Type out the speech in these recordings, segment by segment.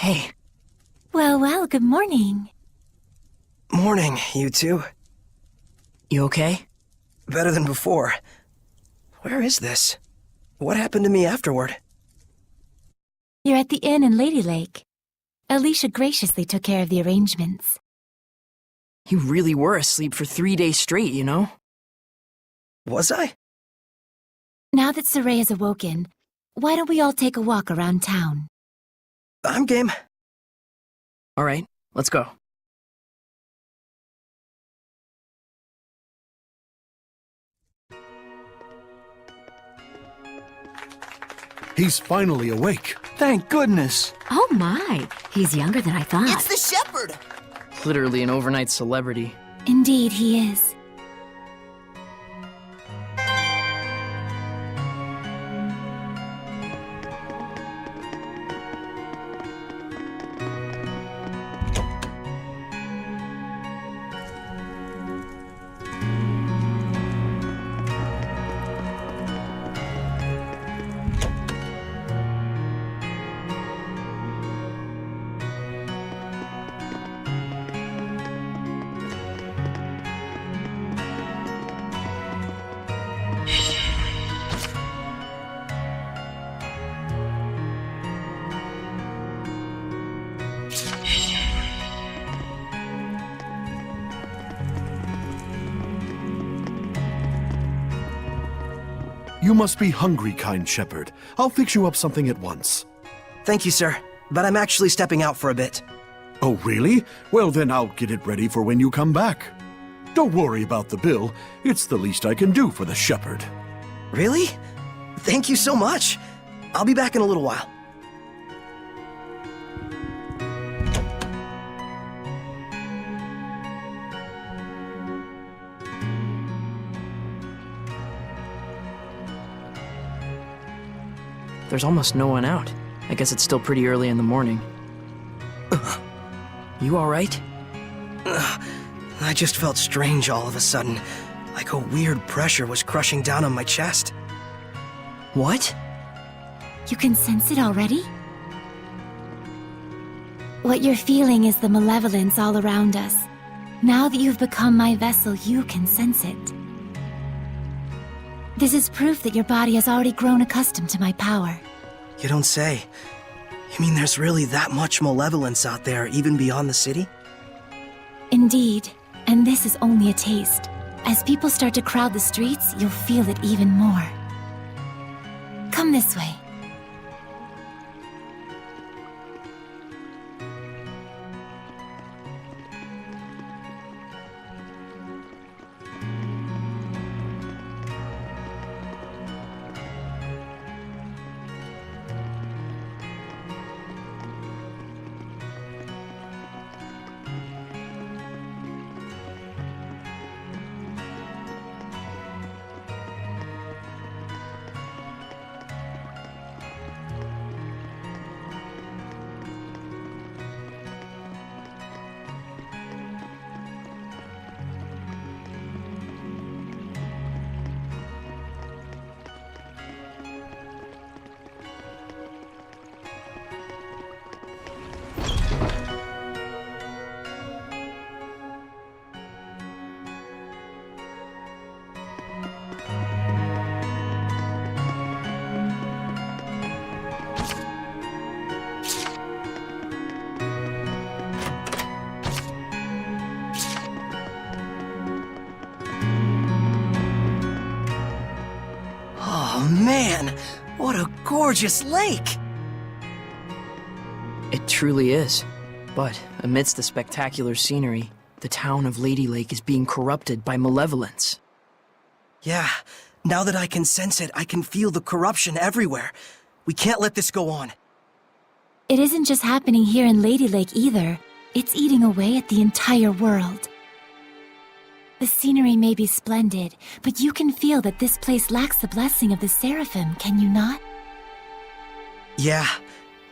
Hey. Well, good morning. Morning, you two. You okay? Better than before. Where is this? What happened to me afterward? You're at the inn in Lady Lake. Alicia graciously took care of the arrangements. You really were asleep for 3 days straight, you know? Was I? Now that Saray has awoken, why don't we all take a walk around town? I'm game. All right, let's go. He's finally awake. Thank goodness. Oh my, he's younger than I thought. It's the shepherd! Literally an overnight celebrity. Indeed, he is. You must be hungry, kind shepherd. I'll fix you up something at once. Thank you, sir. But I'm actually stepping out for a bit. Oh, really? Well, then I'll get it ready for when you come back. Don't worry about the bill. It's the least I can do for the shepherd. Really? Thank you so much. I'll be back in a little while. There's almost no one out. I guess it's still pretty early in the morning. You all right? I just felt strange all of a sudden, like a weird pressure was crushing down on my chest. What? You can sense it already? What you're feeling is the malevolence all around us. Now that you've become my vessel, you can sense it. This is proof that your body has already grown accustomed to my power. You don't say. You mean there's really that much malevolence out there, even beyond the city? Indeed, and this is only a taste. As people start to crowd the streets, you'll feel it even more. Come this way. Oh man, what a gorgeous lake! It truly is. But amidst the spectacular scenery, the town of Lady Lake is being corrupted by malevolence. Yeah, now that I can sense it, I can feel the corruption everywhere. We can't let this go on. It isn't just happening here in Lady Lake either. It's eating away at the entire world. The scenery may be splendid, but you can feel that this place lacks the blessing of the Seraphim, can you not? Yeah,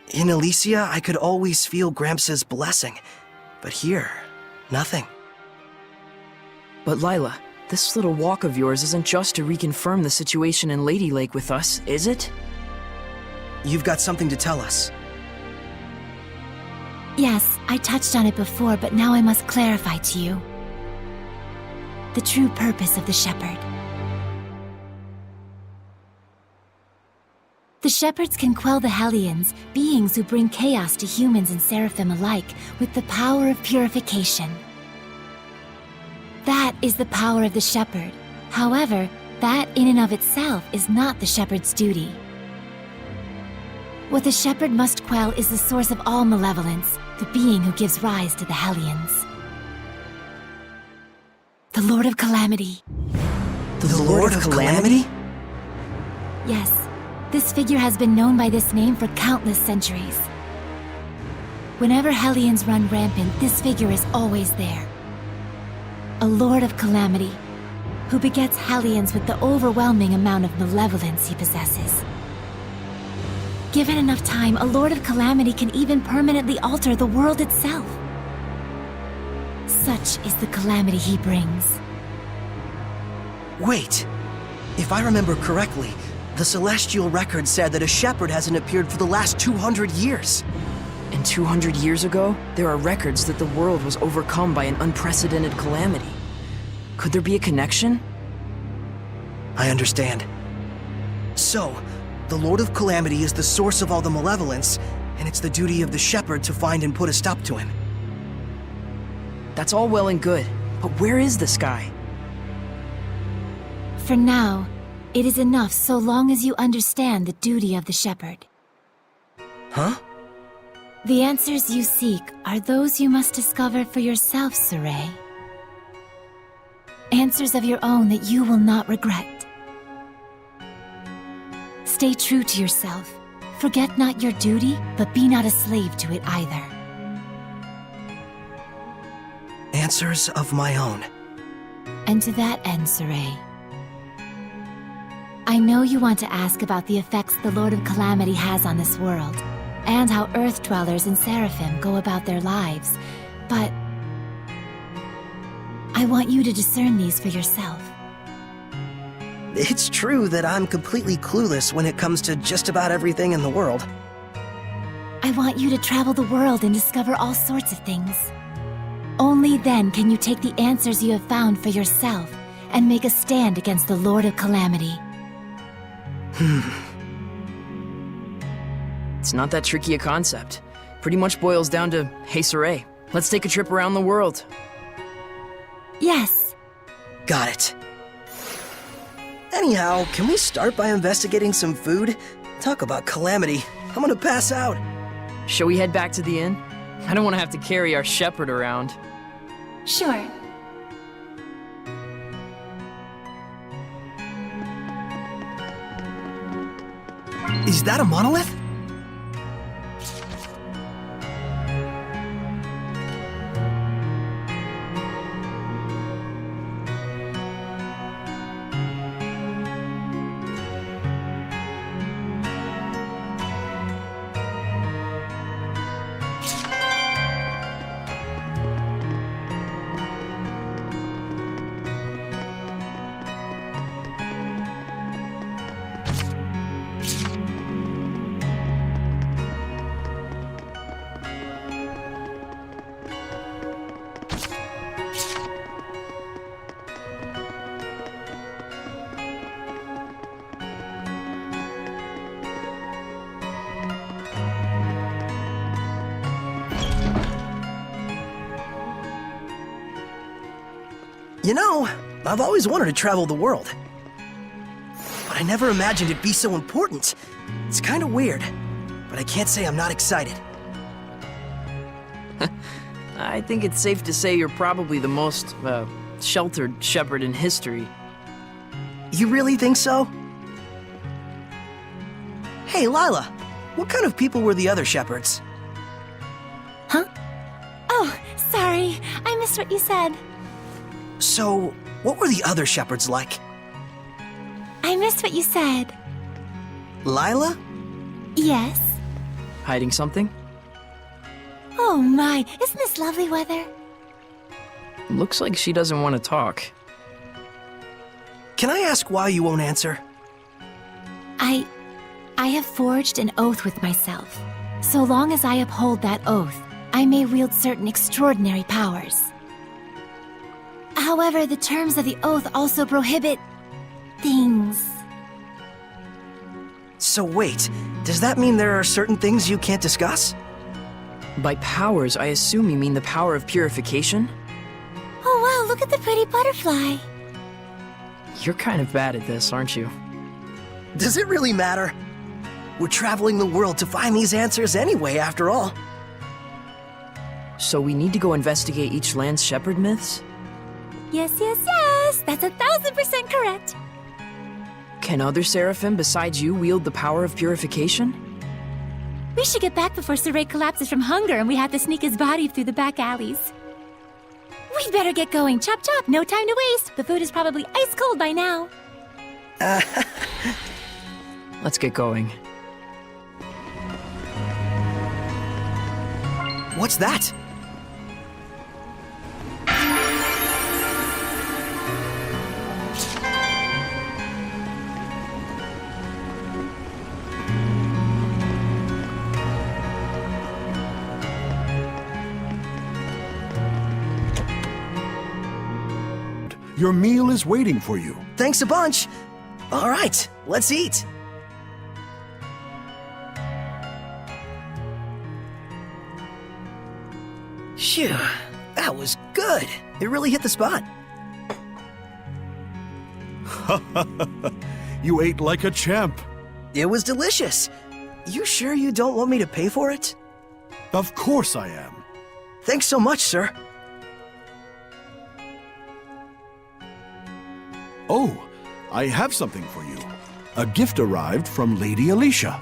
in Elysia, I could always feel Gramps' blessing. But here, nothing. But Lila, this little walk of yours isn't just to reconfirm the situation in Lady Lake with us, is it? You've got something to tell us. Yes, I touched on it before, but now I must clarify to you the true purpose of the shepherd. The shepherds can quell the Hellions, beings who bring chaos to humans and seraphim alike, with the power of purification. That is the power of the shepherd. However, that in and of itself is not the shepherd's duty. What the shepherd must quell is the source of all malevolence, the being who gives rise to the Hellions. The Lord of Calamity. The Lord of Calamity? Yes, this figure has been known by this name for countless centuries. Whenever Hellions run rampant, this figure is always there. A Lord of Calamity, who begets Hellions with the overwhelming amount of malevolence he possesses. Given enough time, a Lord of Calamity can even permanently alter the world itself. Such is the calamity he brings. Wait. If I remember correctly, the Celestial Record said that a shepherd hasn't appeared for the last 200 years. And 200 years ago, there are records that the world was overcome by an unprecedented calamity. Could there be a connection? I understand. So, the Lord of Calamity is the source of all the malevolence, and it's the duty of the shepherd to find and put a stop to him. That's all well and good, but where is this guy? For now, it is enough so long as you understand the duty of the shepherd. Huh? The answers you seek are those you must discover for yourself, Saray. Answers of your own that you will not regret. Stay true to yourself. Forget not your duty, but be not a slave to it either. Answers of my own. And to that end, Saray, I know you want to ask about the effects the Lord of Calamity has on this world, and how Earth dwellers and Seraphim go about their lives, but I want you to discern these for yourself. It's true that I'm completely clueless when it comes to just about everything in the world. I want you to travel the world and discover all sorts of things. Only then can you take the answers you have found for yourself and make a stand against the Lord of Calamity. It's not that tricky a concept. Pretty much boils down to, hey Saray, let's take a trip around the world. Yes. Got it. Anyhow, can we start by investigating some food? Talk about calamity. I'm gonna pass out. Shall we head back to the inn? I don't want to have to carry our shepherd around. Sure. Is that a monolith? You know, I've always wanted to travel the world. But I never imagined it'd be so important. It's kind of weird, but I can't say I'm not excited. I think it's safe to say you're probably the most, sheltered shepherd in history. You really think so? Hey, Lila, what kind of people were the other shepherds? Huh? Oh, sorry. I missed what you said. So, what were the other shepherds like? I missed what you said. Lila? Yes. Hiding something? Oh my, isn't this lovely weather? Looks like she doesn't want to talk. Can I ask why you won't answer? I have forged an oath with myself. So long as I uphold that oath, I may wield certain extraordinary powers. However, the terms of the oath also prohibit things. So wait, does that mean there are certain things you can't discuss? By powers, I assume you mean the power of purification? Oh wow, look at the pretty butterfly. You're kind of bad at this, aren't you? Does it really matter? We're traveling the world to find these answers anyway, after all. So we need to go investigate each land's shepherd myths? Yes, yes, yes! That's 1000% correct! Can other seraphim besides you wield the power of purification? We should get back before Saray collapses from hunger and we have to sneak his body through the back alleys. We'd better get going. Chop chop, no time to waste. The food is probably ice cold by now. Let's get going. What's that? Your meal is waiting for you. Thanks a bunch. All right, let's eat. Phew, that was good. It really hit the spot. You ate like a champ. It was delicious. You sure you don't want me to pay for it? Of course I am. Thanks so much, sir. Oh, I have something for you. A gift arrived from Lady Alicia.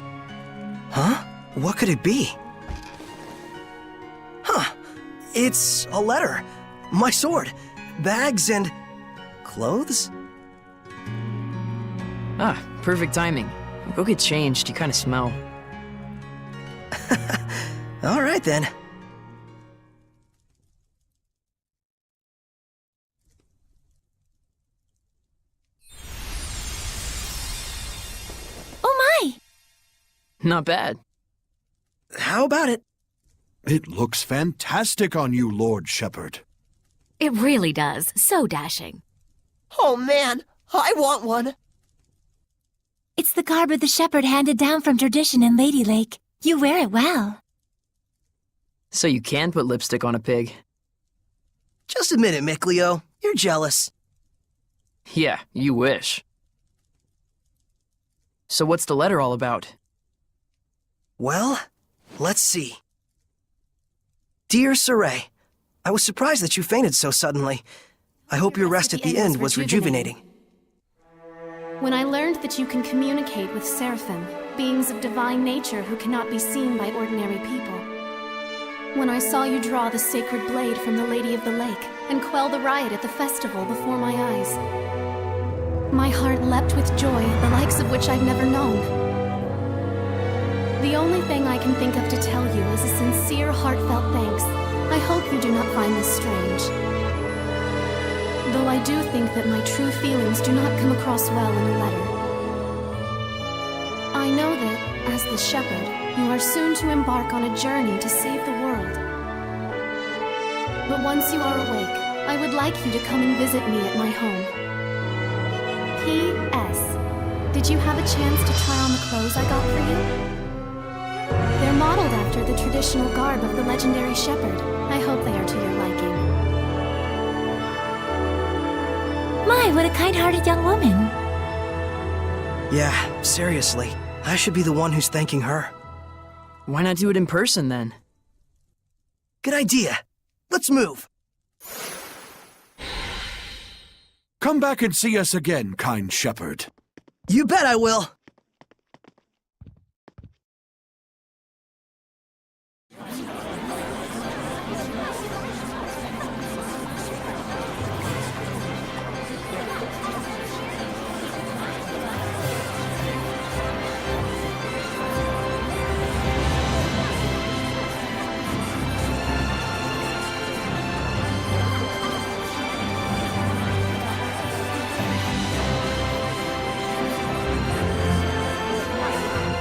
Huh? What could it be? Huh. It's a letter, my sword, bags, and clothes? Ah, perfect timing. Go get changed, you kind of smell. All right, then. Oh my! Not bad. How about it? It looks fantastic on you, Lord Shepherd. It really does. So dashing. Oh, man. I want one. It's the garb of the shepherd handed down from tradition in Lady Lake. You wear it well. So you can put lipstick on a pig. Just admit it, Mickleo. You're jealous. Yeah, you wish. So what's the letter all about? Well, let's see. Dear Saray, I was surprised that you fainted so suddenly. I hope your rest at the end was rejuvenating. When I learned that you can communicate with seraphim, beings of divine nature who cannot be seen by ordinary people. When I saw you draw the sacred blade from the Lady of the Lake and quell the riot at the festival before my eyes. My heart leapt with joy, the likes of which I've never known. The only thing I can think of to tell you is a sincere, heartfelt thanks. I hope you do not find this strange. Though I do think that my true feelings do not come across well in a letter. I know that, as the shepherd, you are soon to embark on a journey to save the world. But once you are awake, I would like you to come and visit me at my home. P.S. Did you have a chance to try on the clothes I got for you? They're modeled after the traditional garb of the legendary shepherd. I hope they are to your liking. My, what a kind-hearted young woman. Yeah, seriously. I should be the one who's thanking her. Why not do it in person then? Good idea. Let's move. Come back and see us again, kind shepherd. You bet I will.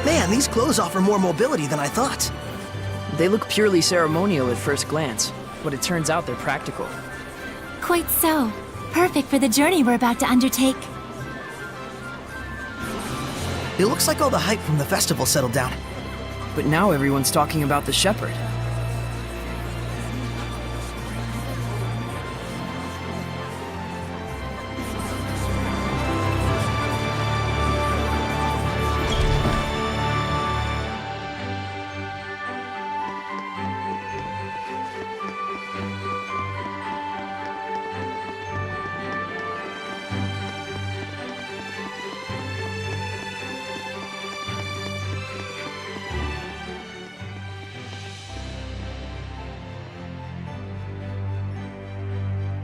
Man, these clothes offer more mobility than I thought. They look purely ceremonial at first glance, but it turns out they're practical. Quite so. Perfect for the journey we're about to undertake. It looks like all the hype from the festival settled down. But now everyone's talking about the shepherd.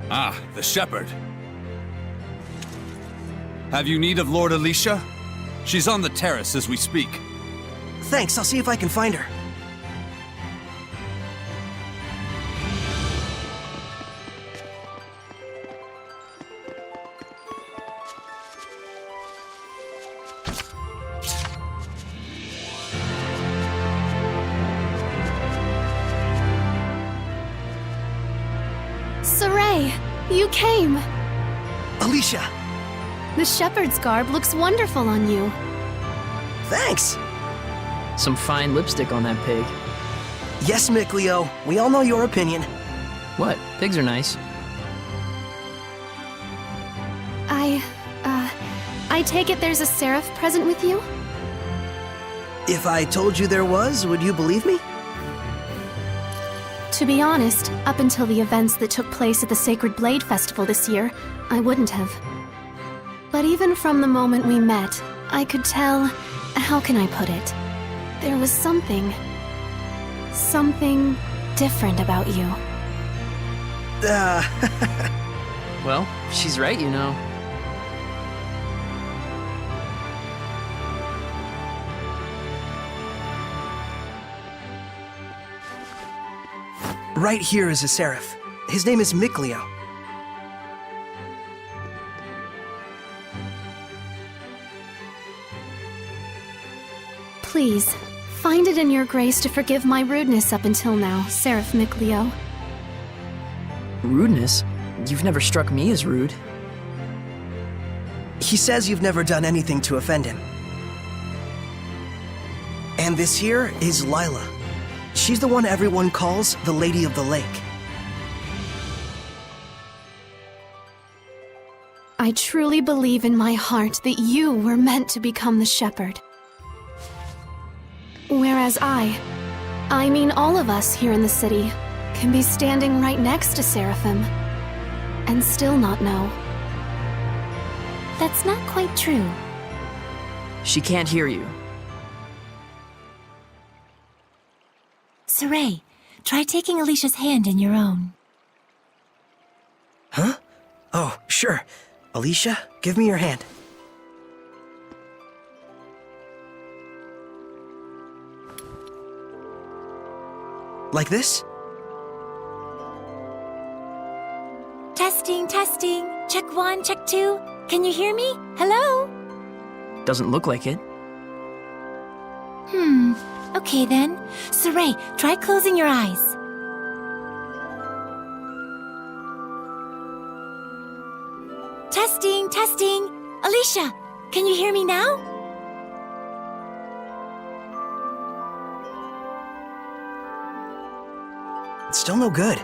Ah, the shepherd. Have you need of Lord Alicia? She's on the terrace as we speak. Thanks, I'll see if I can find her. Saray, you came! Alicia! The shepherd's garb looks wonderful on you. Thanks! Some fine lipstick on that pig. Yes, Mickleo, we all know your opinion. What? Pigs are nice. I take it there's a seraph present with you? If I told you there was, would you believe me? To be honest, up until the events that took place at the Sacred Blade Festival this year, I wouldn't have. But even from the moment we met, I could tell... how can I put it? There was something different about you. Well, she's right, you know. Right here is a seraph. His name is Mickleo. Please, find it in your grace to forgive my rudeness up until now, Seraph Mickleo. Rudeness? You've never struck me as rude. He says you've never done anything to offend him. And this here is Lila. She's the one everyone calls the Lady of the Lake. I truly believe in my heart that you were meant to become the shepherd. Whereas I mean all of us here in the city, can be standing right next to Seraphim and still not know. That's not quite true. She can't hear you. Saray, try taking Alicia's hand in your own. Huh? Oh, sure. Alicia, give me your hand. Like this? Testing, testing. Check 1, check 2. Can you hear me? Hello? Doesn't look like it. Okay then. Saray, try closing your eyes. Testing, testing. Alicia, can you hear me now? It's still no good.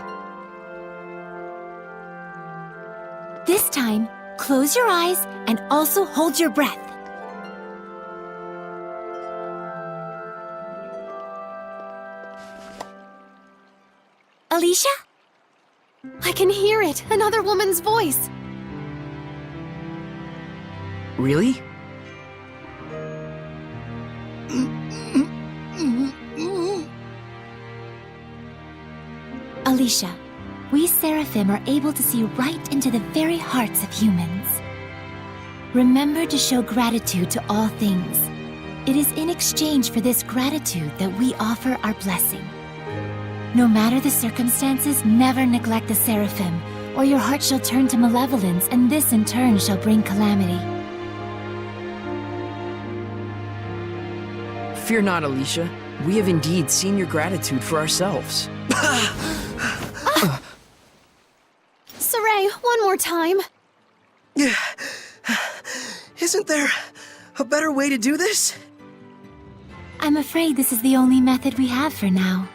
This time, close your eyes and also hold your breath. Alicia? I can hear it! Another woman's voice! Really? Alicia, we Seraphim are able to see right into the very hearts of humans. Remember to show gratitude to all things. It is in exchange for this gratitude that we offer our blessing. No matter the circumstances, never neglect the Seraphim, or your heart shall turn to malevolence, and this in turn shall bring calamity. Fear not, Alicia. We have indeed seen your gratitude for ourselves. Saray, one more time. Yeah. Isn't there a better way to do this? I'm afraid this is the only method we have for now.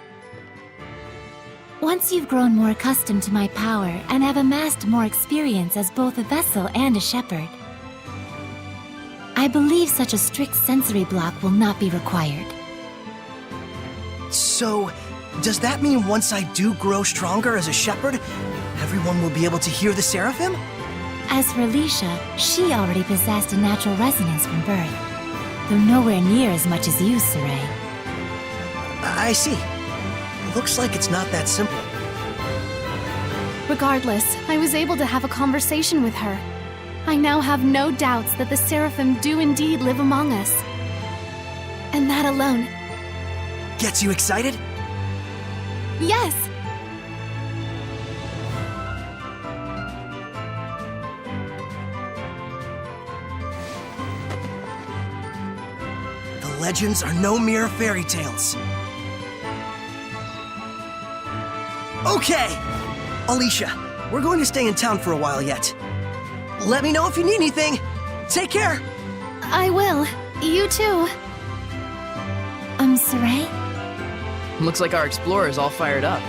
Once you've grown more accustomed to my power and have amassed more experience as both a vessel and a shepherd, I believe such a strict sensory block will not be required. So, does that mean once I do grow stronger as a shepherd, everyone will be able to hear the Seraphim? As for Alicia, she already possessed a natural resonance from birth, though nowhere near as much as you, Saray. I see. Looks like it's not that simple. Regardless, I was able to have a conversation with her. I now have no doubts that the Seraphim do indeed live among us. And that alone... Gets you excited? Yes! The legends are no mere fairy tales. Okay! Alicia, we're going to stay in town for a while yet. Let me know if you need anything. Take care! I will. You too. Saray? Looks like our explorer is all fired up.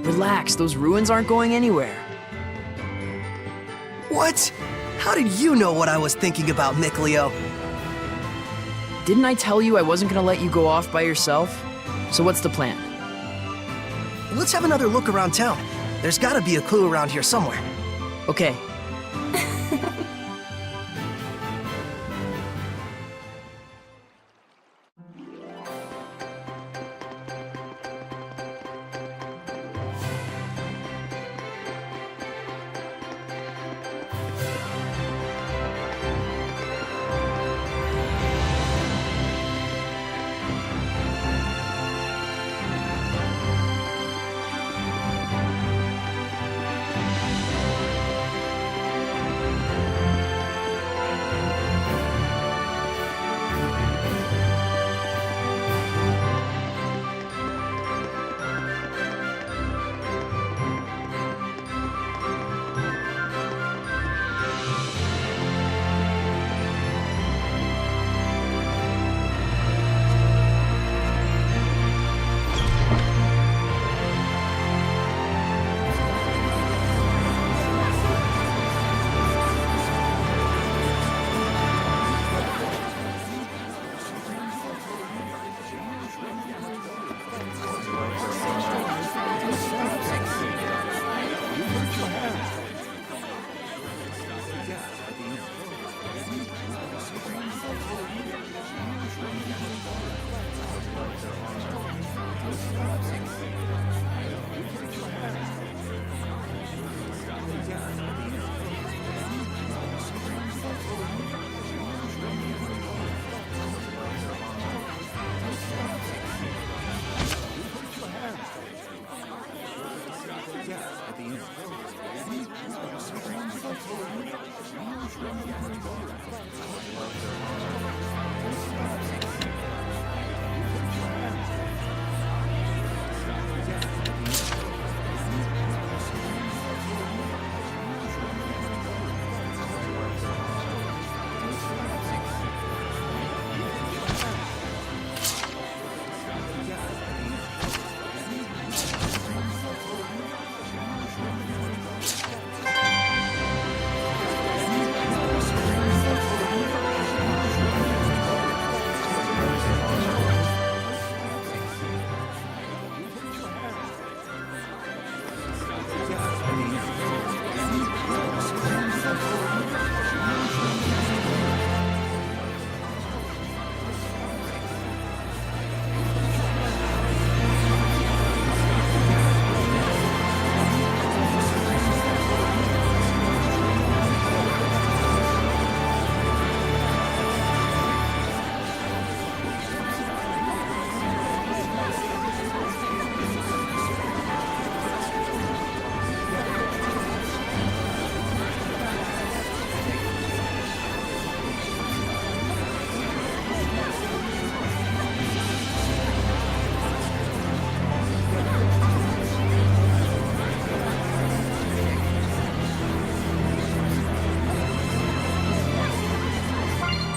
Relax, those ruins aren't going anywhere. What? How did you know what I was thinking about, Mikleo? Didn't I tell you I wasn't gonna let you go off by yourself? So what's the plan? Let's have another look around town. There's gotta be a clue around here somewhere. Okay.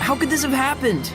How could this have happened?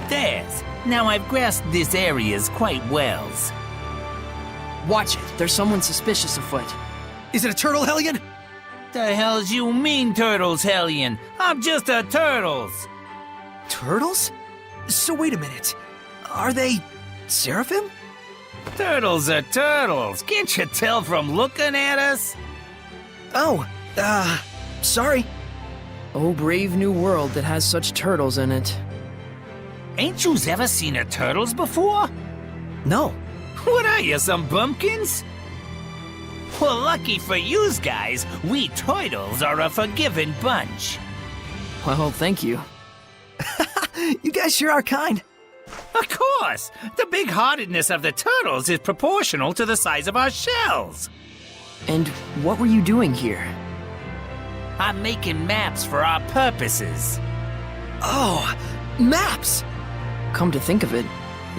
There's. Now I've grasped this areas quite well. Watch it. There's someone suspicious afoot. Is it a turtle, Hellion? The hell's you mean, Turtles, Hellion? I'm just a Turtles. Turtles? So wait a minute. Are they Seraphim? Turtles are turtles. Can't you tell from looking at us? Oh, sorry. Oh, brave new world that has such turtles in it. Ain't yous ever seen a turtles before? No. What are you, some bumpkins? Well, lucky for yous guys, we turtles are a forgiving bunch. Well, thank you. You guys sure are kind. Of course! The big-heartedness of the turtles is proportional to the size of our shells. And what were you doing here? I'm making maps for our purposes. Oh, maps! Come to think of it,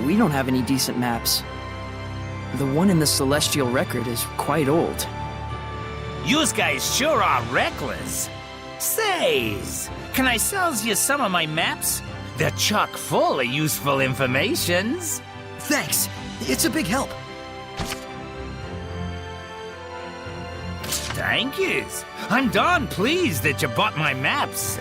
we don't have any decent maps. The one in the Celestial Record is quite old. Yous guys sure are reckless. Says, can I sells you some of my maps? They're chock full of useful informations. Thanks. It's a big help. Thank yous. I'm darn pleased that you bought my maps.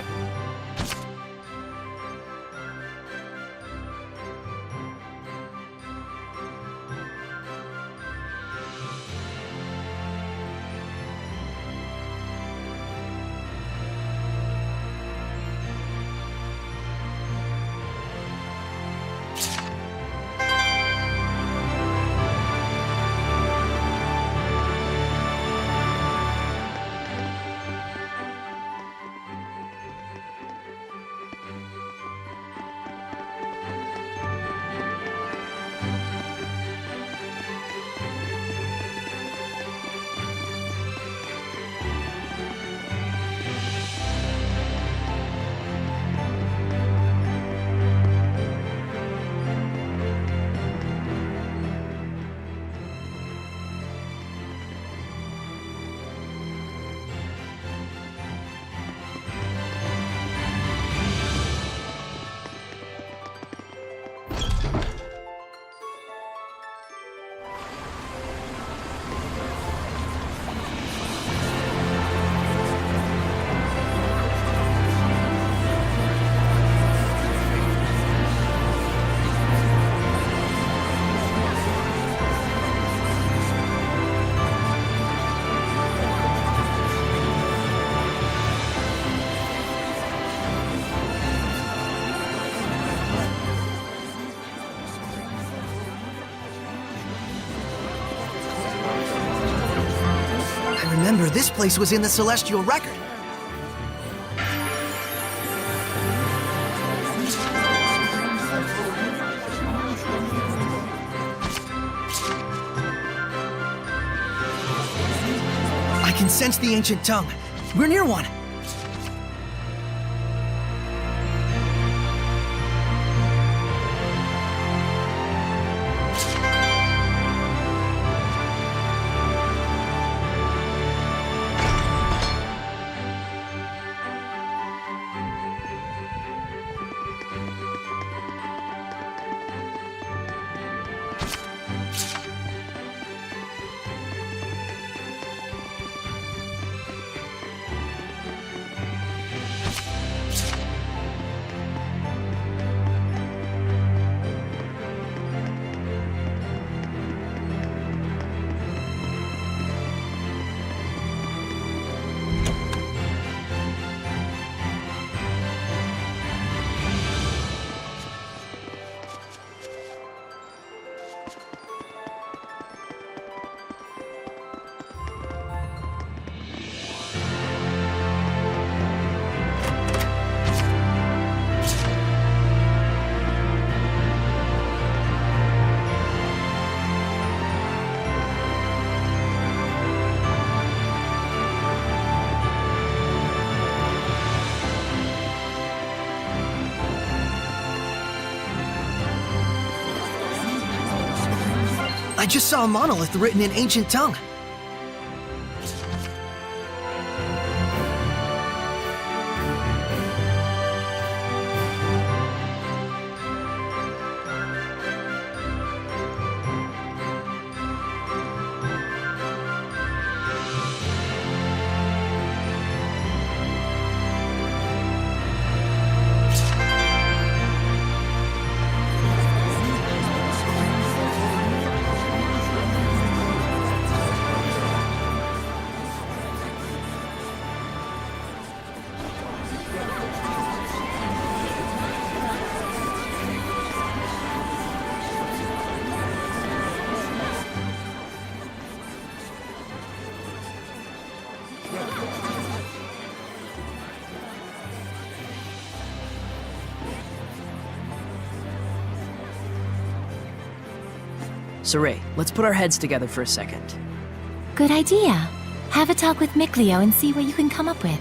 this place was in the Celestial Record. I can sense the ancient tongue. We're near one. I just saw a monolith written in ancient tongue. Saray, let's put our heads together for a second. Good idea. Have a talk with Mikleo and see what you can come up with.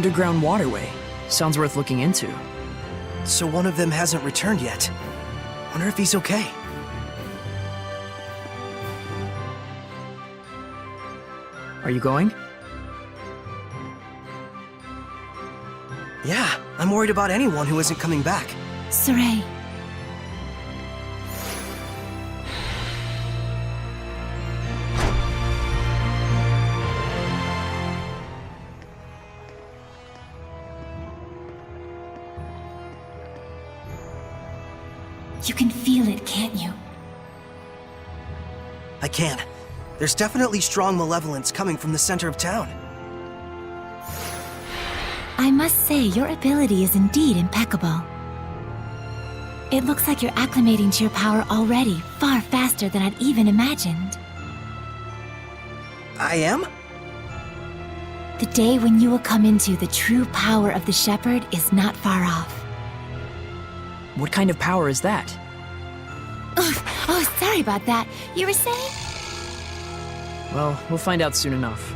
underground waterway. Sounds worth looking into. So one of them hasn't returned yet. Wonder if he's okay. Are you going? Yeah, I'm worried about anyone who isn't coming back. Saray. You can feel it, can't you? I can. There's definitely strong malevolence coming from the center of town. I must say, your ability is indeed impeccable. It looks like you're acclimating to your power already, far faster than I'd even imagined. I am? The day when you will come into the true power of the Shepherd is not far off. What kind of power is that? Oh, sorry about that. You were saying? Well, we'll find out soon enough.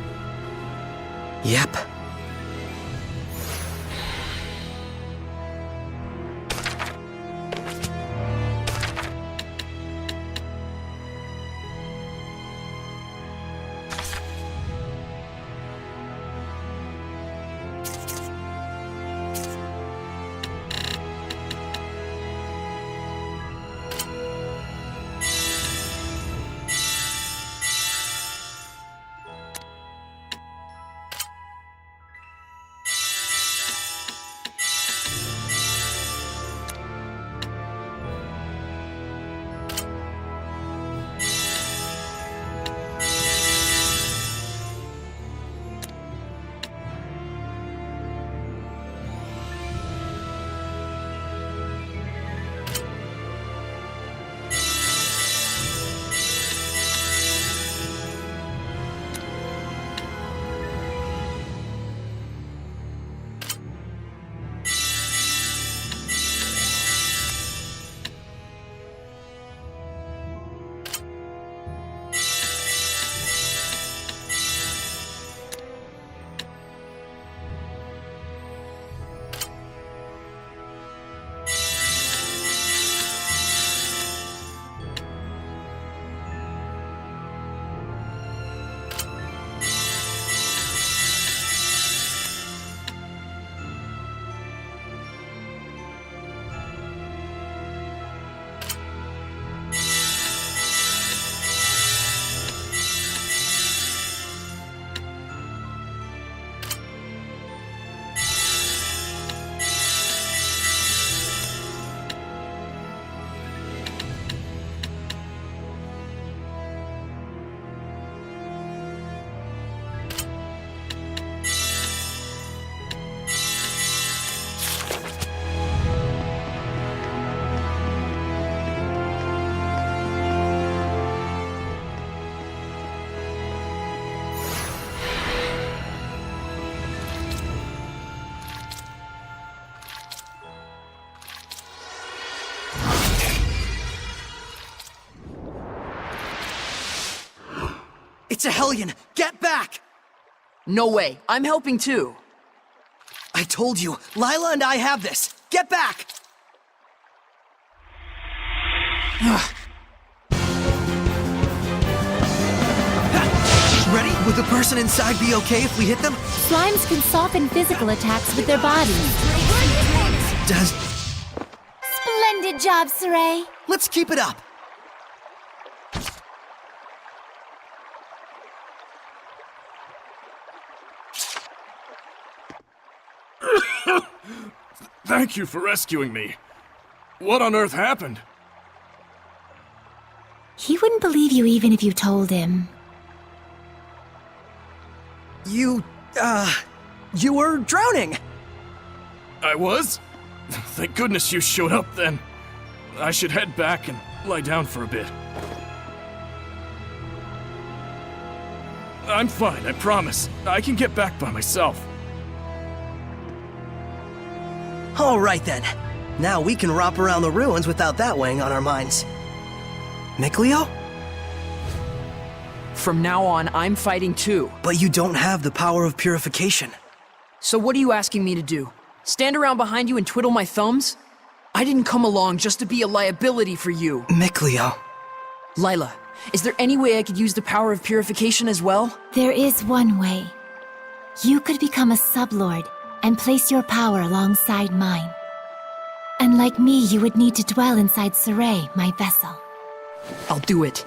Yep. It's a Hellion! Get back! No way. I'm helping too. I told you, Lila and I have this! Get back! Ready? Would the person inside be okay if we hit them? Slimes can soften physical attacks with their bodies. Does... Splendid job, Saray. Let's keep it up! Thank you for rescuing me. What on earth happened? He wouldn't believe you even if you told him. You were drowning! I was? Thank goodness you showed up then. I should head back and lie down for a bit. I'm fine, I promise. I can get back by myself. All right then. Now we can romp around the ruins without that weighing on our minds. Mikleo? From now on, I'm fighting too. But you don't have the power of purification. So what are you asking me to do? Stand around behind you and twiddle my thumbs? I didn't come along just to be a liability for you. Miclio. Lila, is there any way I could use the power of purification as well? There is one way. You could become a sublord and place your power alongside mine. And like me, you would need to dwell inside Saray, my vessel. I'll do it.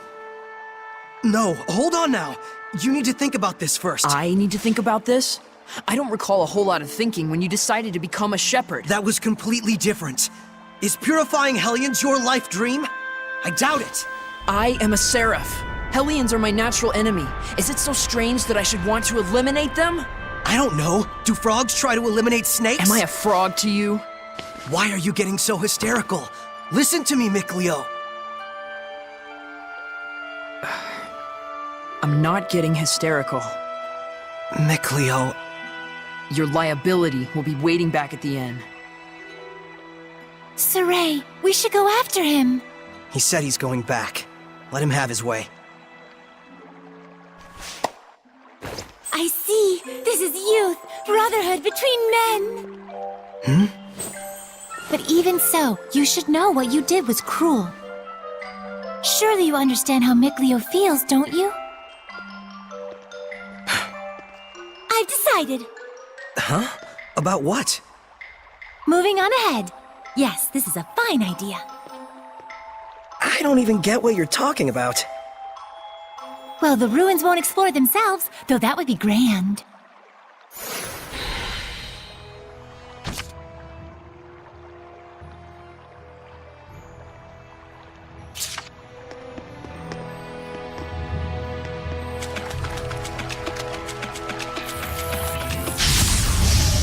No, hold on now. You need to think about this first. I need to think about this? I don't recall a whole lot of thinking when you decided to become a shepherd. That was completely different. Is purifying Hellions your life dream? I doubt it. I am a seraph. Hellions are my natural enemy. Is it so strange that I should want to eliminate them? I don't know. Do frogs try to eliminate snakes? Am I a frog to you? Why are you getting so hysterical? Listen to me, Miclio. I'm not getting hysterical. Miclio. Your liability will be waiting back at the inn. Saray, we should go after him. He said he's going back. Let him have his way. I see. This is youth, brotherhood between men. But even so, you should know what you did was cruel. Surely you understand how Miclio feels, don't you? I've decided. Huh? About what? Moving on ahead. Yes, this is a fine idea. I don't even get what you're talking about. Well, the ruins won't explore themselves, though that would be grand.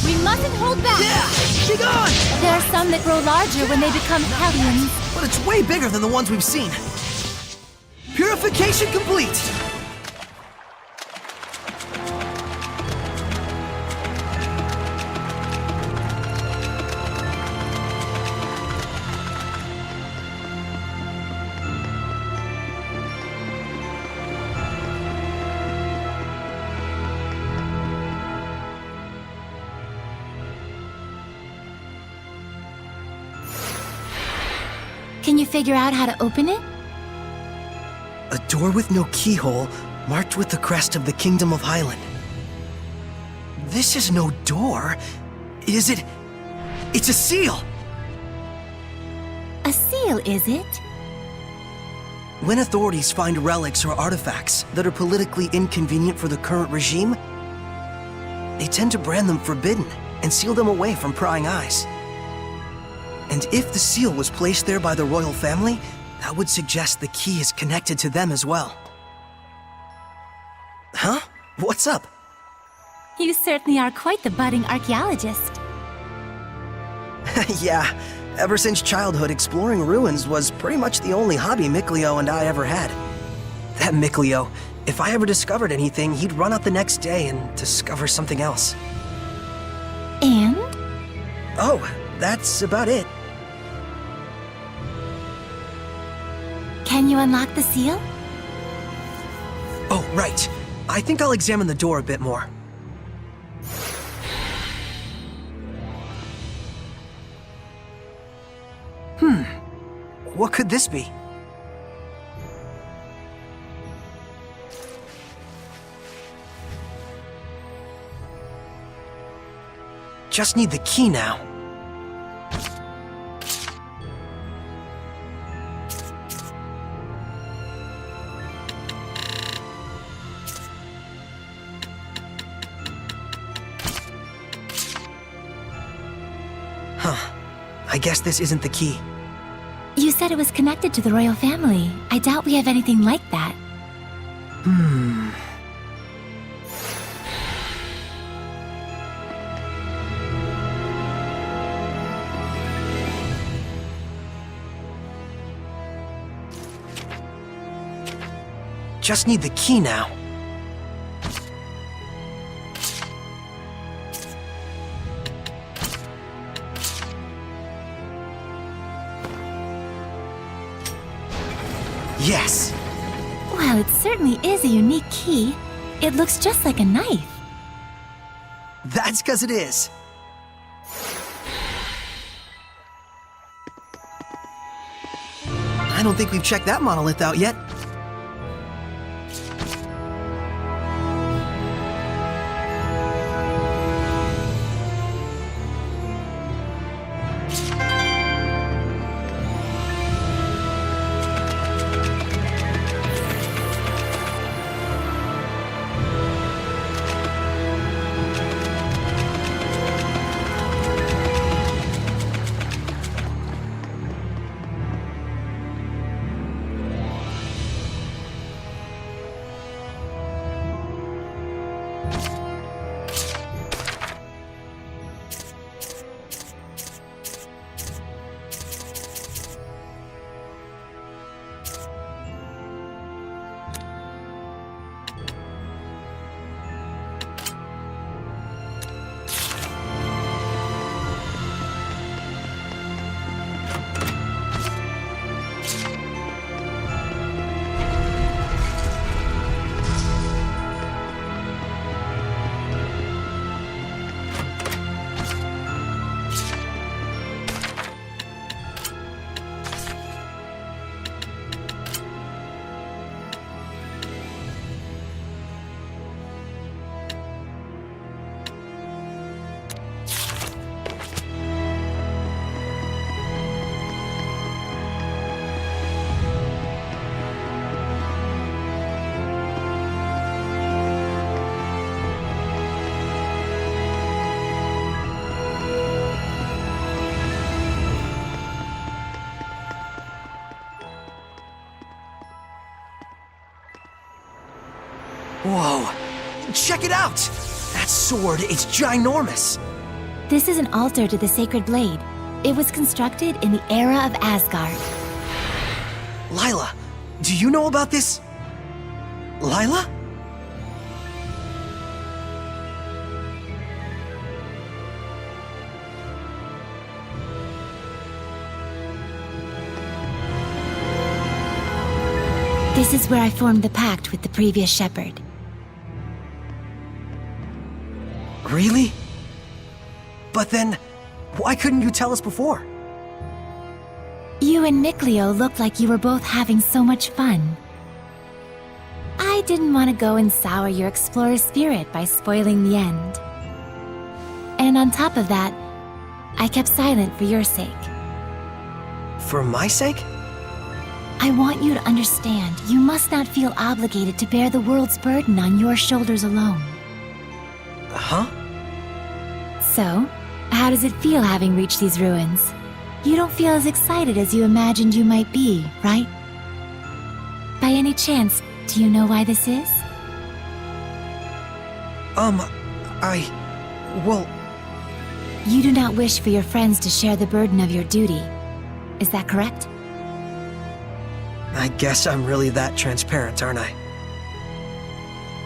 We mustn't hold back! Yeah! Be gone! There are some that grow larger when they become Hellions. But it's way bigger than the ones we've seen. Purification complete! Can you figure out how to open it? A door with no keyhole, marked with the crest of the Kingdom of Hyland. This is no door. Is it? It's a seal! A seal, is it? When authorities find relics or artifacts that are politically inconvenient for the current regime, they tend to brand them forbidden and seal them away from prying eyes. And if the seal was placed there by the royal family, that would suggest the key is connected to them as well. Huh? What's up? You certainly are quite the budding archaeologist. Yeah, ever since childhood, exploring ruins was pretty much the only hobby Miclio and I ever had. That Miclio, if I ever discovered anything, he'd run out the next day and discover something else. And? Oh, that's about it. Can you unlock the seal? Oh, right. I think I'll examine the door a bit more. What could this be? Just need the key now. I guess this isn't the key. You said it was connected to the royal family. I doubt we have anything like that. Just need the key now. Yes! Well, it certainly is a unique key. It looks just like a knife. That's 'cause it is. I don't think we've checked that monolith out yet. Whoa! Check it out! That sword is ginormous! This is an altar to the sacred blade. It was constructed in the era of Asgard. Lila, do you know about this? Lila? This is where I formed the pact with the previous shepherd. Really? But then, why couldn't you tell us before? You and Mikleo looked like you were both having so much fun. I didn't want to go and sour your explorer spirit by spoiling the end. And on top of that, I kept silent for your sake. For my sake? I want you to understand, you must not feel obligated to bear the world's burden on your shoulders alone. Huh? So, how does it feel having reached these ruins? You don't feel as excited as you imagined you might be, right? By any chance, do you know why this is? Well... You do not wish for your friends to share the burden of your duty. Is that correct? I guess I'm really that transparent, aren't I?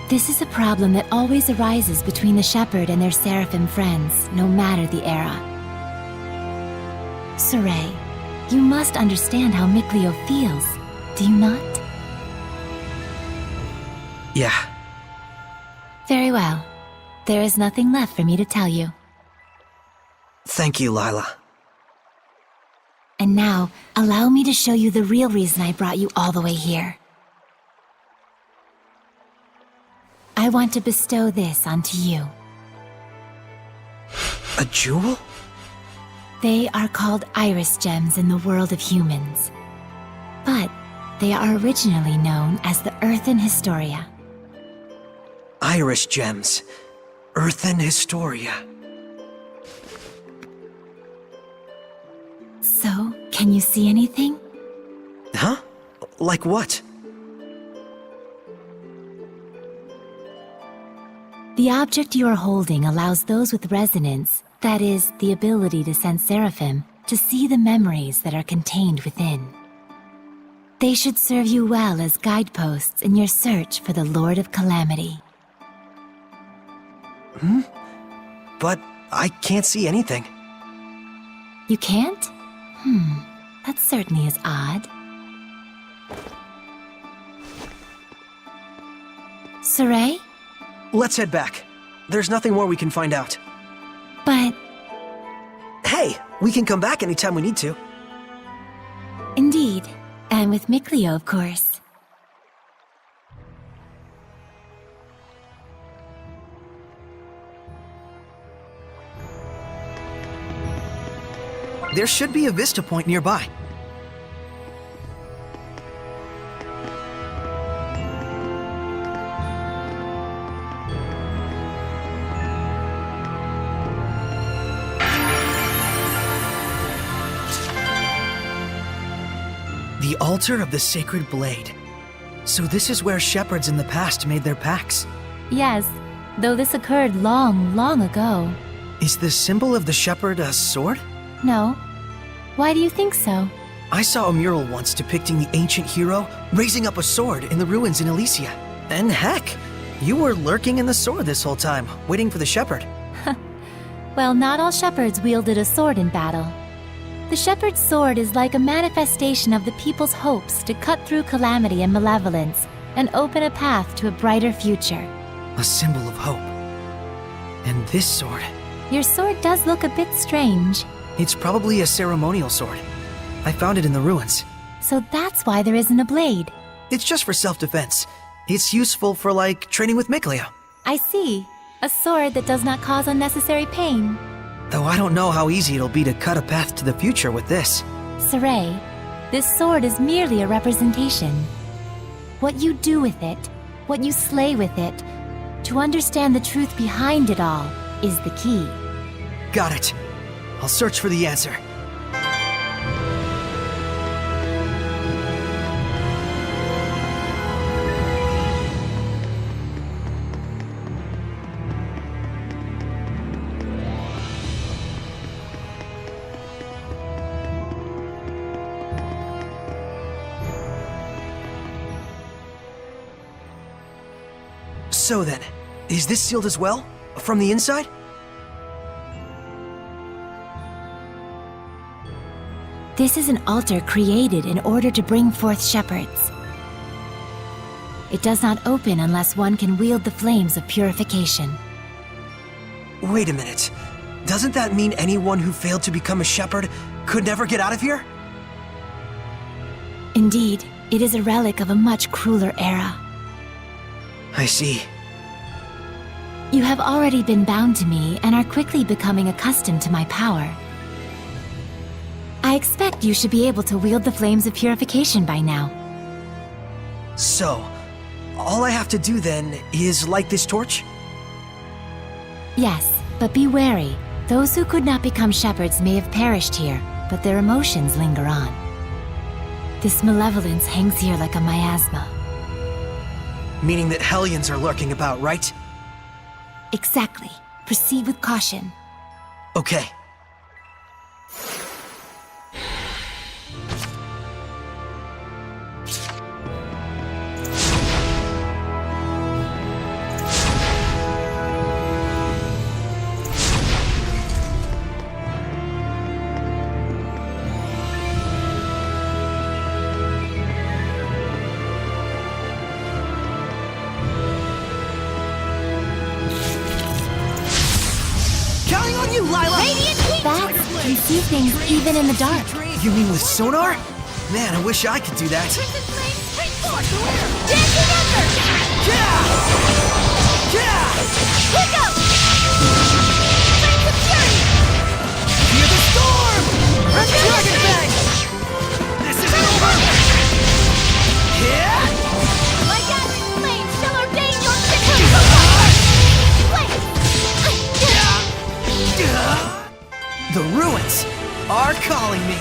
This is a problem that always arises between the shepherd and their seraphim friends, no matter the era. Saray, you must understand how Mikleo feels, do you not? Yeah. Very well. There is nothing left for me to tell you. Thank you, Lila. And now, allow me to show you the real reason I brought you all the way here. I want to bestow this onto you. A jewel? They are called iris gems in the world of humans. But they are originally known as the Earthen Historia. Iris gems. Earthen Historia. So, can you see anything? Huh? Like what? The object you are holding allows those with resonance, that is, the ability to sense seraphim, to see the memories that are contained within. They should serve you well as guideposts in your search for the Lord of Calamity. But I can't see anything. You can't? That certainly is odd. Saray? Let's head back. there's nothing more we can find out. But Hey, we can come back anytime we need to. indeed, and with Mikleo, of course. There should be a vista point nearby. The altar of the sacred blade. So this is where shepherds in the past made their pacts. Yes, though this occurred long, long ago. Is the symbol of the shepherd a sword? No. Why do you think so? I saw a mural once depicting the ancient hero raising up a sword in the ruins in Elysia. And heck, you were lurking in the sword this whole time, waiting for the shepherd. Well, not all shepherds wielded a sword in battle. The shepherd's sword is like a manifestation of the people's hopes to cut through calamity and malevolence and open a path to a brighter future. A symbol of hope. And this sword, Your sword does look a bit strange, it's probably a ceremonial sword. I found it in the ruins. so that's why there isn't a blade. It's just for self-defense. It's useful for, like, training with Mikleo. I see. A sword that does not cause unnecessary pain. Though I don't know how easy it'll be to cut a path to the future with this. Saray, this sword is merely a representation. What you do with it, what you slay with it, to understand the truth behind it all, is the key. Got it. I'll search for the answer. So then, is this sealed as well? From the inside? This is an altar created in order to bring forth shepherds. It does not open unless one can wield the flames of purification. Wait a minute. Doesn't that mean anyone who failed to become a shepherd could never get out of here? Indeed, it is a relic of a much crueler era. I see. You have already been bound to me and are quickly becoming accustomed to my power. I expect you should be able to wield the flames of purification by now. So, all I have to do then is light this torch? Yes, but be wary. Those who could not become shepherds may have perished here, but their emotions linger on. This malevolence hangs here like a miasma. Meaning that Hellions are lurking about, right? Exactly. Proceed with caution. Okay. Counting on you, Lila! Bats can see things even in the dark. You mean with sonar? Man, I wish I could do that. Yeah! Yeah! Hear the storm! Dragon Bang! This isn't over! Yeah! My gathering flames shall ordain your victory! The ruins are calling me.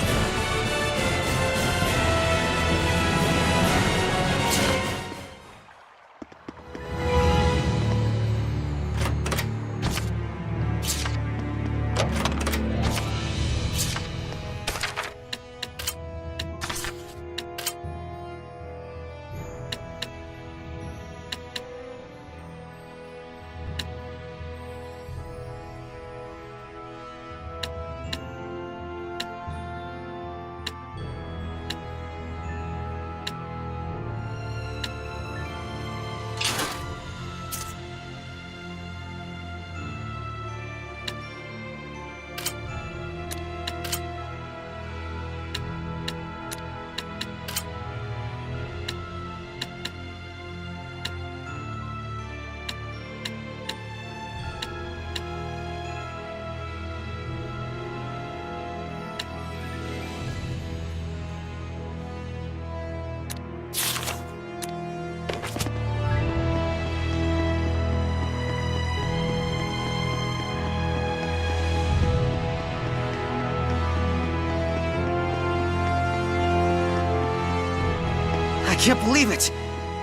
I can't believe it!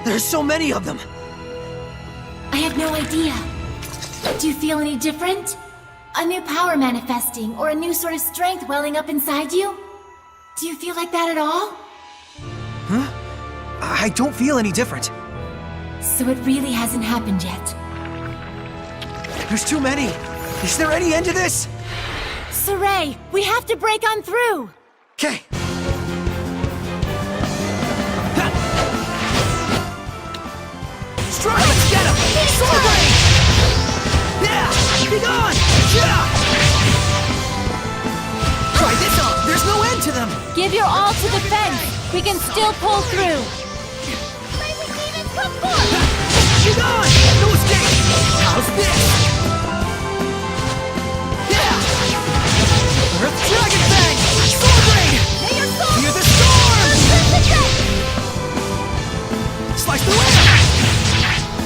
There's so many of them! I have no idea. Do you feel any different? A new power manifesting, or a new sort of strength welling up inside you? Do you feel like that at all? Huh? I don't feel any different. So it really hasn't happened yet. There's too many! Is there any end to this? Saray, we have to break on through! Okay. Strike! Let's get him! Sword blade! Yeah! Be gone! Yeah! Try this on! There's no end to them! Give your all to the fence! We can still pull through! May we demons come forth! Be gone! No escape! How's this? Yeah! Earth Dragon Fang! Sword blade! May your soul Fear the storm! Slice the way!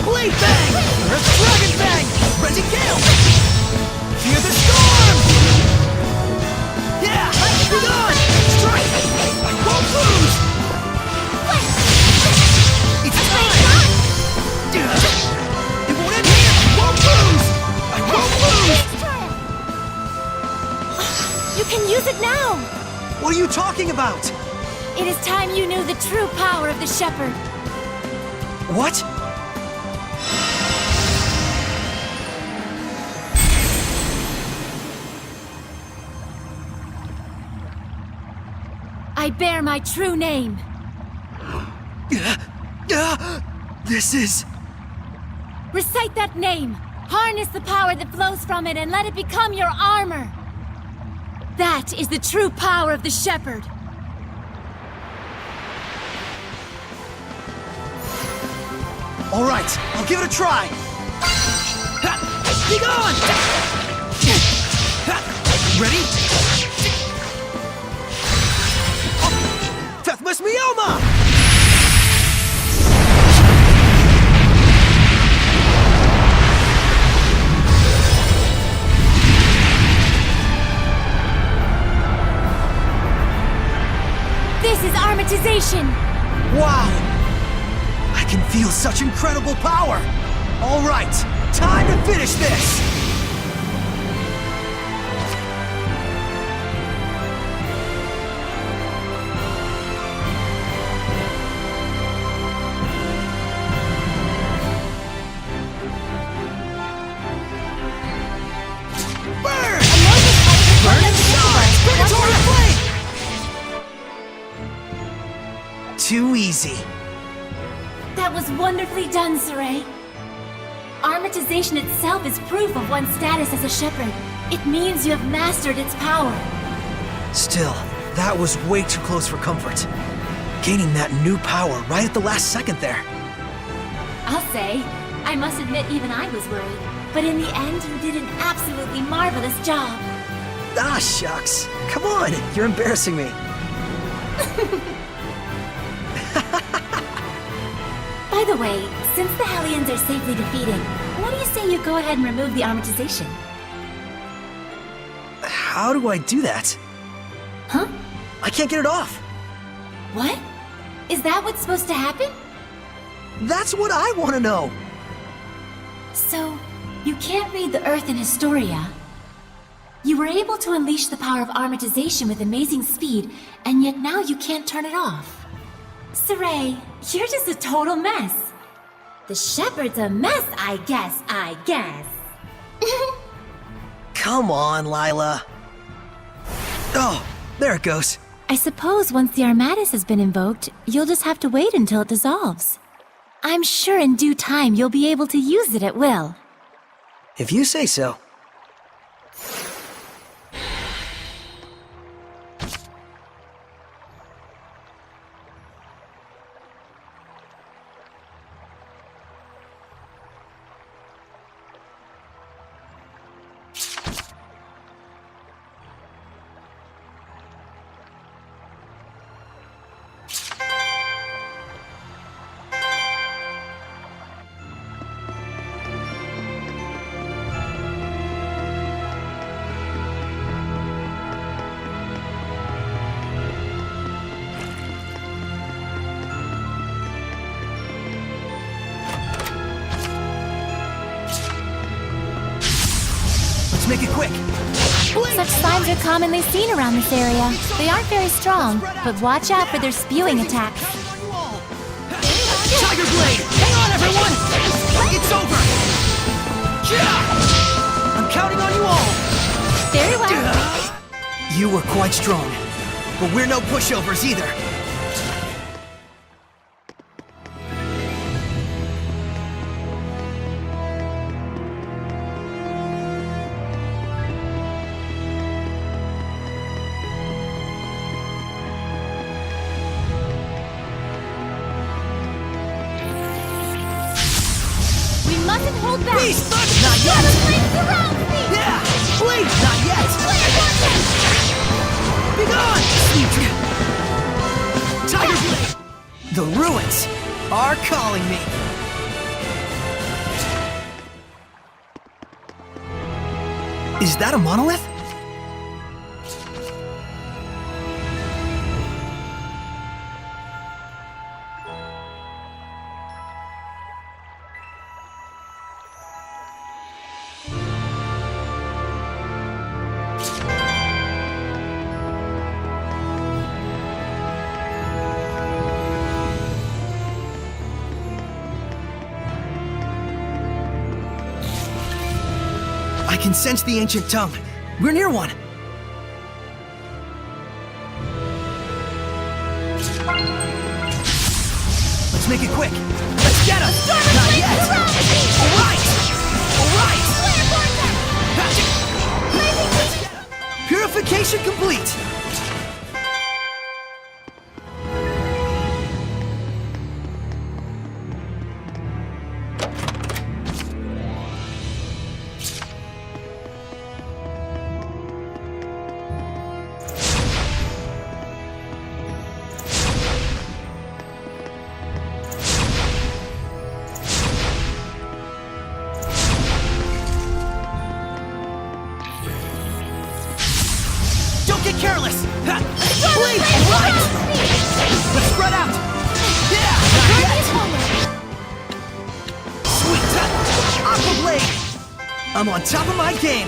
Blade Fang! Earth Dragon Fang! Rending Gale! Fear the storm! Yeah! Be gone! Strike! I won't lose! It's time! It won't end here! I won't lose! I won't lose! You can use it now! What are you talking about? It is time you knew the true power of the Shepherd. What? I bear my true name. This is... Recite that name. Harness the power that flows from it and let it become your armor. That is the true power of the Shepherd. All right, I'll give it a try. Be gone! Ready? Deathmas Mioma! This is armatization! Wow! I can feel such incredible power! All right, time to finish this! Burn! Burning Stars! Predatory Flame! Too easy. That was wonderfully done, Saray. Armatization itself is proof of one's status as a shepherd. It means you have mastered its power. Still, that was way too close for comfort. Gaining that new power right at the last second there. I'll say, I must admit even I was worried. But in the end, you did an absolutely marvelous job. Ah, shucks. Come on, you're embarrassing me. By the way, since the Hellions are safely defeated, what do you say you go ahead and remove the armatization? How do I do that? Huh? I can't get it off. What? Is that what's supposed to happen? That's what I want to know. So, you can't read the Earth in Historia. You were able to unleash the power of armatization with amazing speed, and yet now you can't turn it off. Saray, you're just a total mess. The Shepherd's a mess, I guess. Come on, Lila. Oh, there it goes. I suppose once the Armatus has been invoked, you'll just have to wait until it dissolves. I'm sure in due time you'll be able to use it at will. If you say so. make it quick. Such slimes are commonly seen around this area. They aren't very strong, but watch out for their spewing attacks. Tiger Blade! Hang on, everyone! It's over! I'm counting on you all! Very well. You were quite strong, but we're no pushovers either. We mustn't hold back! Please, not yet! The flames surround me! Yeah! Please, not yet! Flare vortex! Be gone! Tiger Blade! The ruins are calling me! Is that a monolith? I can sense the ancient tongue. We're near one. Let's make it quick. Let's get him! Not yet! Alright! Alright! Purification complete! Get careless! Blade! Right! Let's spread out! Yeah! Not yet! Sweet! Aqua Blade! I'm on top of my game!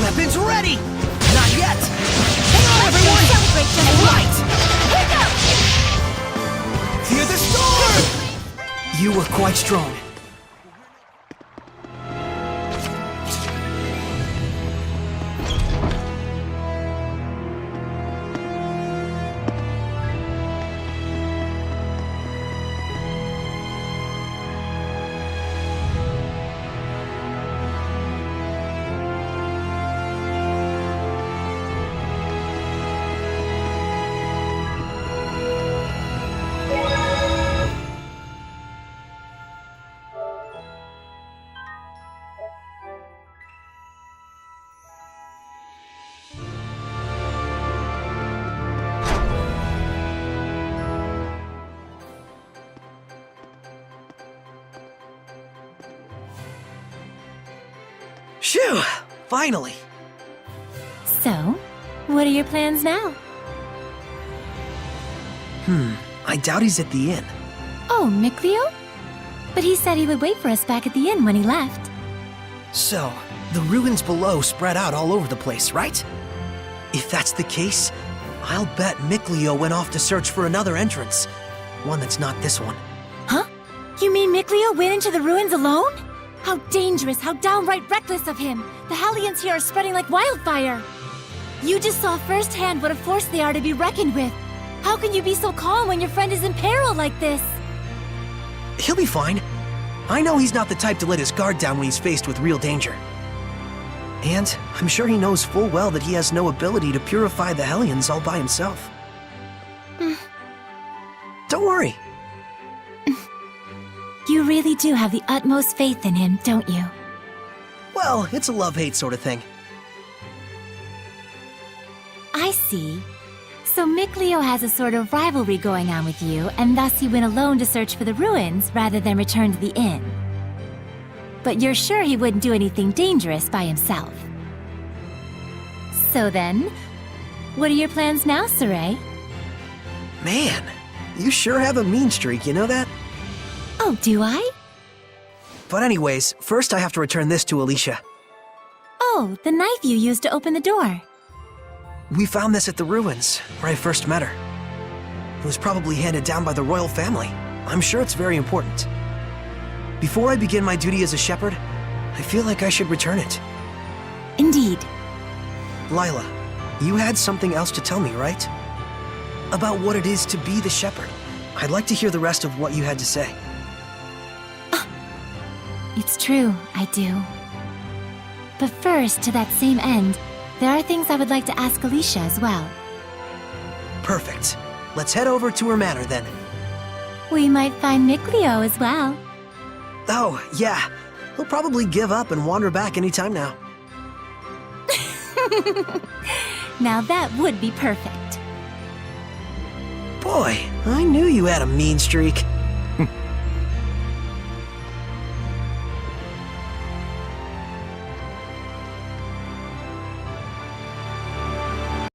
Weapons ready! Not yet! Hang on, everyone! Celebrate just Right! Here goes! Fear the storm! You were quite strong. Phew! Finally! So, what are your plans now? I doubt he's at the inn. Oh, Mikleo? But he said he would wait for us back at the inn when he left. So, the ruins below spread out all over the place, right? If that's the case, I'll bet Mikleo went off to search for another entrance. One that's not this one. Huh? You mean Mikleo went into the ruins alone? How dangerous, how downright reckless of him! The Hellions here are spreading like wildfire! You just saw firsthand what a force they are to be reckoned with. How can you be so calm when your friend is in peril like this? He'll be fine. I know he's not the type to let his guard down when he's faced with real danger. And I'm sure he knows full well that he has no ability to purify the Hellions all by himself. Don't worry. You really do have the utmost faith in him, don't you? Well, it's a love-hate sort of thing. I see. So Mikleo has a sort of rivalry going on with you, and thus he went alone to search for the ruins rather than return to the inn. But you're sure he wouldn't do anything dangerous by himself. So then, what are your plans now, Saray? Man, you sure have a mean streak, you know that? Oh, do I? But anyways, first I have to return this to Alicia. Oh, the knife you used to open the door. We found this at the ruins, where I first met her. It was probably handed down by the royal family. I'm sure it's very important. Before I begin my duty as a shepherd, I feel like I should return it. Indeed. Lila, you had something else to tell me, right? About what it is to be the shepherd. I'd like to hear the rest of what you had to say. It's true, I do. But first, to that same end, there are things I would like to ask Alicia as well. Perfect. Let's head over to her manor then. We might find Mikleo as well. Oh, yeah. He'll probably give up and wander back anytime now. Now that would be perfect. Boy, I knew you had a mean streak.